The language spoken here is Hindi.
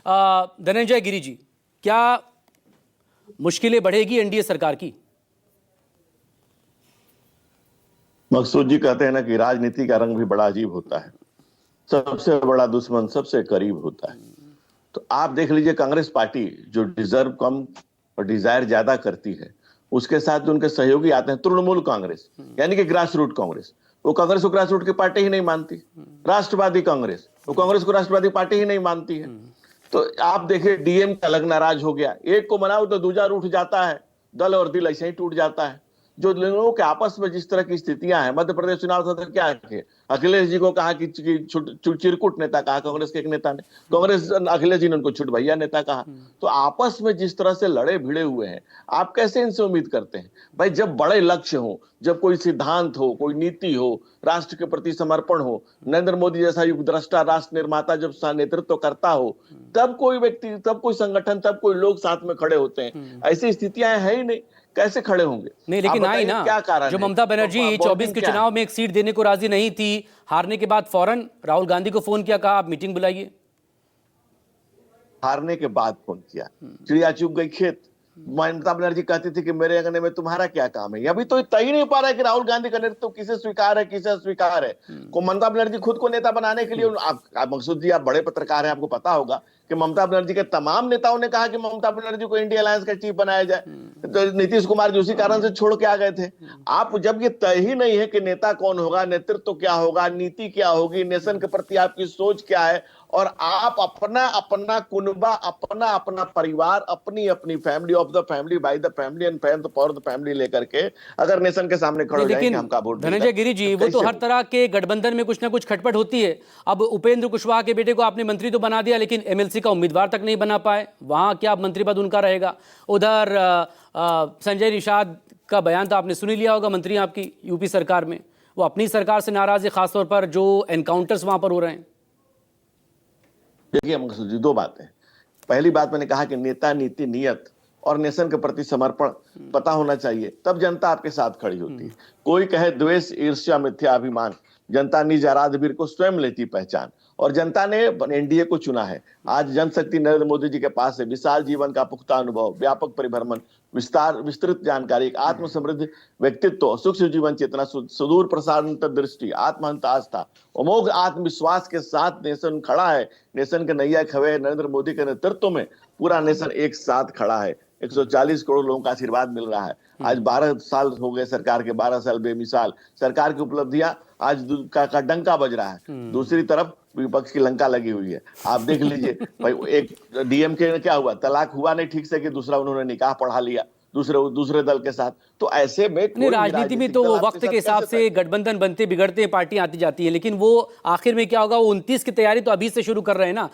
धनंजय गिरी जी, क्या मुश्किलें बढ़ेगी एनडीए सरकार की? मकसूद जी कहते हैं ना कि राजनीति का रंग भी बड़ा अजीब होता है। सबसे बड़ा दुश्मन सबसे करीब होता है। तो आप देख लीजिए, कांग्रेस पार्टी जो डिजर्व कम और डिजायर ज्यादा करती है, उसके साथ जो उनके सहयोगी आते हैं, तृणमूल कांग्रेस यानी कि ग्रास रूट कांग्रेस, वो कांग्रेस को ग्रास रूट की पार्टी ही नहीं मानती। राष्ट्रवादी कांग्रेस, वो कांग्रेस को राष्ट्रवादी पार्टी ही नहीं मानती है। तो आप देखिए, डीएम का अलग नाराज हो गया, एक को मनाओ तो दूजा रूठ जाता है, दल और दिल ऐसे ही टूट जाता है। जो लोगों के आपस में जिस तरह की स्थितियां हैं, मध्य प्रदेश चुनाव था तो क्या है, अखिलेश जी को कहा कि चिरकुट नेता कहा कांग्रेस के एक नेता ने, कांग्रेस अखिलेश जी ने उनको छुट भैया नेता कहा। तो आपस में जिस तरह से लड़े भिड़े हुए हैं, आप कैसे इनसे उम्मीद करते हैं भाई? जब बड़े लक्ष्य हो, जब कोई सिद्धांत हो, कोई नीति हो, राष्ट्र के प्रति समर्पण हो, नरेंद्र मोदी जैसा युग द्रष्टा राष्ट्र निर्माता जब नेतृत्व करता हो, तब कोई व्यक्ति, तब कोई संगठन, तब कोई लोग साथ में खड़े होते हैं। ऐसी स्थितियां है ही नहीं, कैसे खड़े होंगे? नहीं, लेकिन आई ना, क्या कारण जो है? ममता बनर्जी 24 के चुनाव में एक सीट देने को राजी नहीं थी, हारने के बाद फौरन राहुल गांधी को फोन किया, कहा आप मीटिंग बुलाइए। हारने के बाद फोन किया, चिड़िया चुग गई खेत। ममता बनर्जी कहती थी कि मेरे अंगने में तुम्हारा क्या काम है। अभी तो तय ही नहीं पा रहा है कि राहुल गांधी का नेतृत्व किसे स्वीकार है, किसे अस्वीकार है। को ममता बनर्जी खुद को नेता बनाने के लिए, मकसूद जी आप बड़े पत्रकार हैं, आपको पता होगा कि ममता बनर्जी के तमाम नेताओं ने कहा कि ममता बनर्जी को इंडिया अलायंस का चीफ बनाया जाए। तो नीतीश कुमार जी उसी कारण से छोड़ के आ गए थे। आप जब ये तय ही नहीं है कि नेता कौन होगा, नेतृत्व क्या होगा, नीति क्या होगी, नेशन के प्रति आपकी सोच क्या है, और आप अपना अपना कुनबा, अपना अपना परिवार, अपनी अपनी family of the family, by the family and for the family लेकर के अगर नेशन के सामने खड़े हो जाएंगे, हमका वोट धनंजय गिरी जी, वो तो हर तरह के गठबंधन में कुछ ना कुछ खटपट होती है। अब उपेंद्र कुशवाहा के बेटे को आपने मंत्री तो बना दिया, लेकिन एमएलसी का उम्मीदवार तक नहीं बना पाए, वहां क्या मंत्री पद उनका रहेगा? उधर संजय निषाद का बयान तो आपने सुन ही लिया होगा, मंत्री आपकी यूपी सरकार में, वो अपनी सरकार से नाराज है, खासतौर पर जो एनकाउंटर्स वहां पर हो रहे हैं। देखिए मकसूद जी, दो बातें। पहली बात, मैंने कहा कि नेता, नीति, नियत और नेशन के प्रति समर्पण पता होना चाहिए, तब जनता आपके साथ खड़ी होती है। कोई कहे द्वेष, ईर्ष्या, मिथ्या अभिमान, जनता निज आराध्य को स्वयं लेती पहचान, और जनता ने एनडीए को चुना है। आज जनशक्ति नरेंद्र मोदी जी के पास है विशाल जीवन का पुख्ता अनुभव, व्यापक परिभ्रमण, विस्तृत जानकारी, एक आत्म समृद्ध व्यक्तित्व, सूक्ष्म जीवन चेतना, सुदूर प्रसार दृष्टि, आत्महंता आस्था, अमोघ आत्मविश्वास के साथ नेशन खड़ा है। नेशन के नैया खवे नरेंद्र मोदी के नेतृत्व में पूरा नेशन एक साथ खड़ा है। 140 करोड़ लोगों का आशीर्वाद मिल रहा है। आज 12 साल हो गए सरकार के, 12 साल बेमिसाल सरकार की उपलब्धियां आज का डंका बज रहा है। दूसरी तरफ विपक्ष की लंका लगी हुई है। आप देख लीजिए भाई, एक डीएमके ने क्या हुआ, तलाक हुआ नहीं ठीक से, कि दूसरा उन्होंने निकाह पढ़ा लिया दूसरे दल के साथ। तो ऐसे में राजनीति में तो वक्त के हिसाब से गठबंधन बनते बिगड़ते पार्टियां आती जाती है, लेकिन वो आखिर में क्या होगा, वो 29 की तैयारी तो अभी से शुरू कर रहे हैं ना।